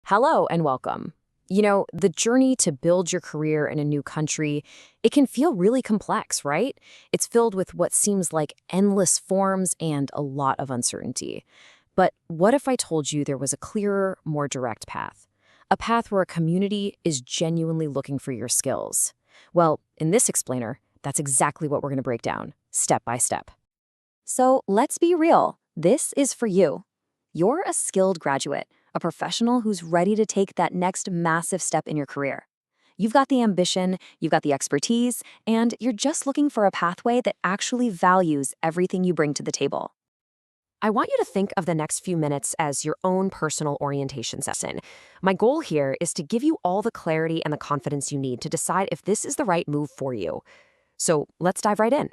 Hello and welcome. The journey to build your career in a new country, it can feel really complex, right? It's filled with what seems like endless forms and a lot of uncertainty. But what if I told you there was a clearer, more direct path? A path where a community is genuinely looking for your skills. Well, in this explainer, that's exactly what we're going to break down, step by step. So let's be real. This is for you. You're a skilled graduate, a professional who's ready to take that next massive step in your career. You've got the ambition, you've got the expertise, and you're just looking for a pathway that actually values everything you bring to the table. I want you to think of the next few minutes as your own personal orientation session. My goal here is to give you all the clarity and the confidence you need to decide if this is the right move for you. So let's dive right in.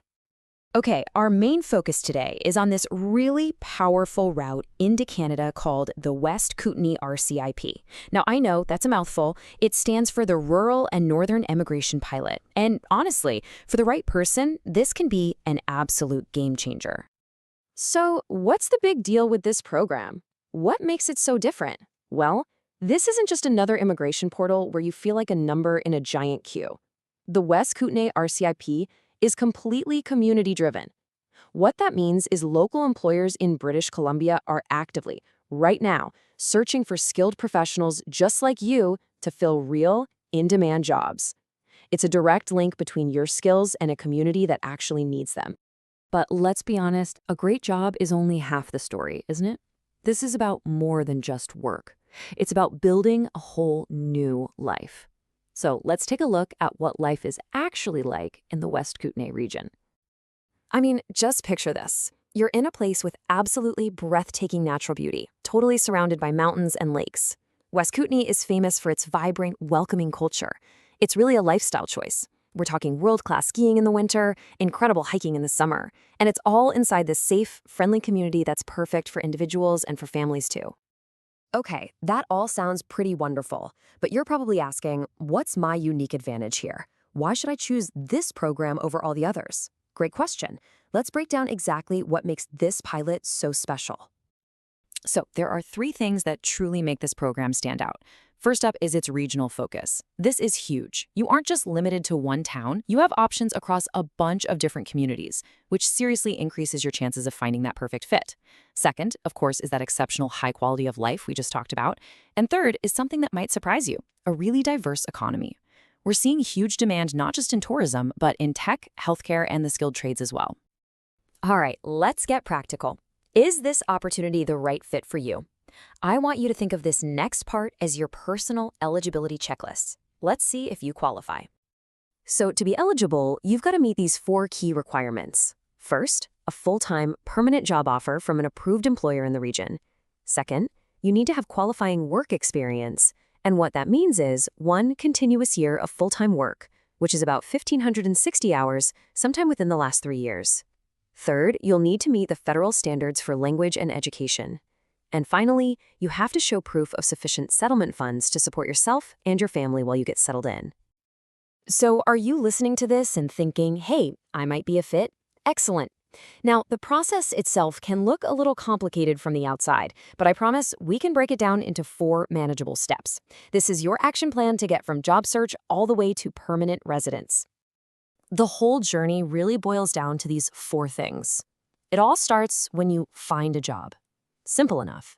Okay, our main focus today is on this really powerful route into Canada called the West Kootenay RCIP. Now, I know that's a mouthful. It stands for the Rural and Northern Immigration Pilot. And honestly, for the right person, this can be an absolute game changer. So, what's the big deal with this program? What makes it so different? Well, this isn't just another immigration portal where you feel like a number in a giant queue. The West Kootenay RCIP is completely community-driven. What that means is local employers in British Columbia are actively, right now, searching for skilled professionals just like you to fill real, in-demand jobs. It's a direct link between your skills and a community that actually needs them. But let's be honest, a great job is only half the story, isn't it? This is about more than just work. It's about building a whole new life. So let's take a look at what life is actually like in the West Kootenay region. I mean, just picture this. You're in a place with absolutely breathtaking natural beauty, totally surrounded by mountains and lakes. West Kootenay is famous for its vibrant, welcoming culture. It's really a lifestyle choice. We're talking world-class skiing in the winter, incredible hiking in the summer, and it's all inside this safe, friendly community that's perfect for individuals and for families too. Okay, that all sounds pretty wonderful, but you're probably asking, what's my unique advantage here? Why should I choose this program over all the others? Great question. Let's break down exactly what makes this pilot so special. So there are three things that truly make this program stand out. First up is its regional focus. This is huge. You aren't just limited to one town. You have options across a bunch of different communities, which seriously increases your chances of finding that perfect fit. Second, of course, is that exceptional high quality of life we just talked about. And third is something that might surprise you, a really diverse economy. We're seeing huge demand not just in tourism, but in tech, healthcare, and the skilled trades as well. All right, let's get practical. Is this opportunity the right fit for you? I want you to think of this next part as your personal eligibility checklist. Let's see if you qualify. So to be eligible, you've got to meet these 4 key requirements. First, a full-time, permanent job offer from an approved employer in the region. Second, you need to have qualifying work experience. And what that means is 1 continuous year of full-time work, which is about 1,560 hours, sometime within the last 3 years. Third, you'll need to meet the federal standards for language and education. And finally, you have to show proof of sufficient settlement funds to support yourself and your family while you get settled in. So are you listening to this and thinking, hey, I might be a fit? Excellent. Now, the process itself can look a little complicated from the outside, but I promise we can break it down into 4 manageable steps. This is your action plan to get from job search all the way to permanent residence. The whole journey really boils down to these 4 things. It all starts when you find a job. Simple enough.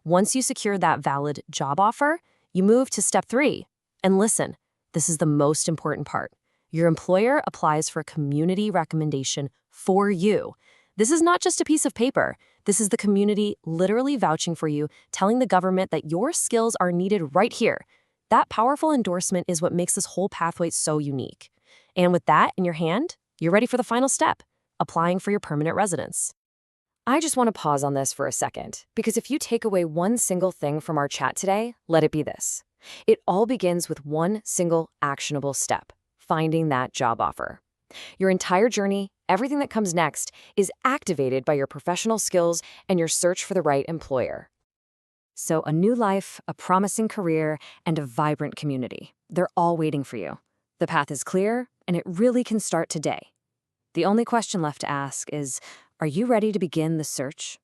Once you secure that valid job offer, you move to step 3. And listen, this is the most important part. Your employer applies for a community recommendation for you. This is not just a piece of paper. This is the community literally vouching for you, telling the government that your skills are needed right here. That powerful endorsement is what makes this whole pathway so unique. And with that in your hand, you're ready for the final step, applying for your permanent residence. I just want to pause on this for a second, because if you take away one single thing from our chat today, let it be this. It all begins with one single actionable step, finding that job offer. Your entire journey, everything that comes next, is activated by your professional skills and your search for the right employer. So a new life, a promising career, and a vibrant community. They're all waiting for you. The path is clear, and it really can start today. The only question left to ask is, are you ready to begin the search?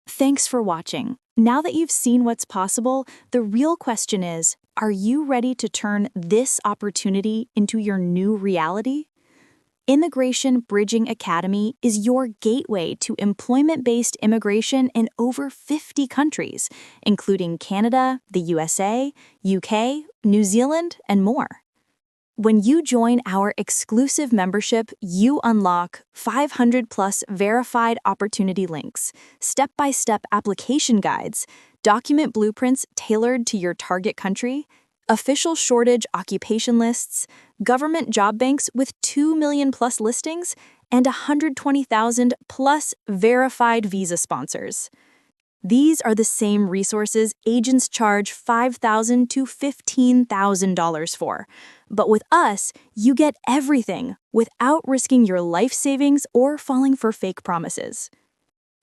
Thanks for watching. Now that you've seen what's possible, the real question is, are you ready to turn this opportunity into your new reality? Immigration Bridging Academy is your gateway to employment-based immigration in over 50 countries, including Canada, the USA, UK, New Zealand, and more. When you join our exclusive membership, you unlock 500+ verified opportunity links, step-by-step application guides, document blueprints tailored to your target country, official shortage occupation lists, government job banks with 2 million+ listings, and 120,000+ verified visa sponsors. These are the same resources agents charge $5,000 to $15,000 for. But with us, you get everything without risking your life savings or falling for fake promises.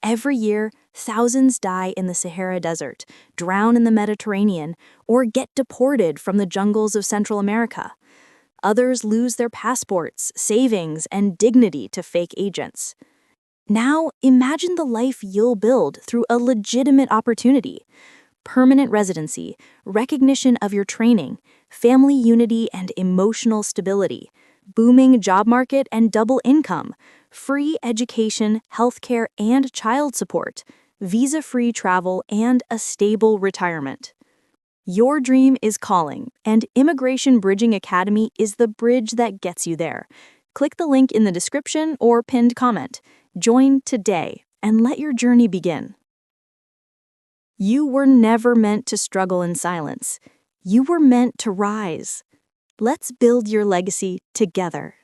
Every year, thousands die in the Sahara Desert, drown in the Mediterranean, or get deported from the jungles of Central America. Others lose their passports, savings, and dignity to fake agents. Now, imagine the life you'll build through a legitimate opportunity. Permanent residency, recognition of your training, family unity and emotional stability, booming job market and double income, free education, healthcare, and child support, visa-free travel, and a stable retirement. Your dream is calling, and Immigration Bridging Academy is the bridge that gets you there. Click the link in the description or pinned comment. Join today and let your journey begin. You were never meant to struggle in silence. You were meant to rise. Let's build your legacy together.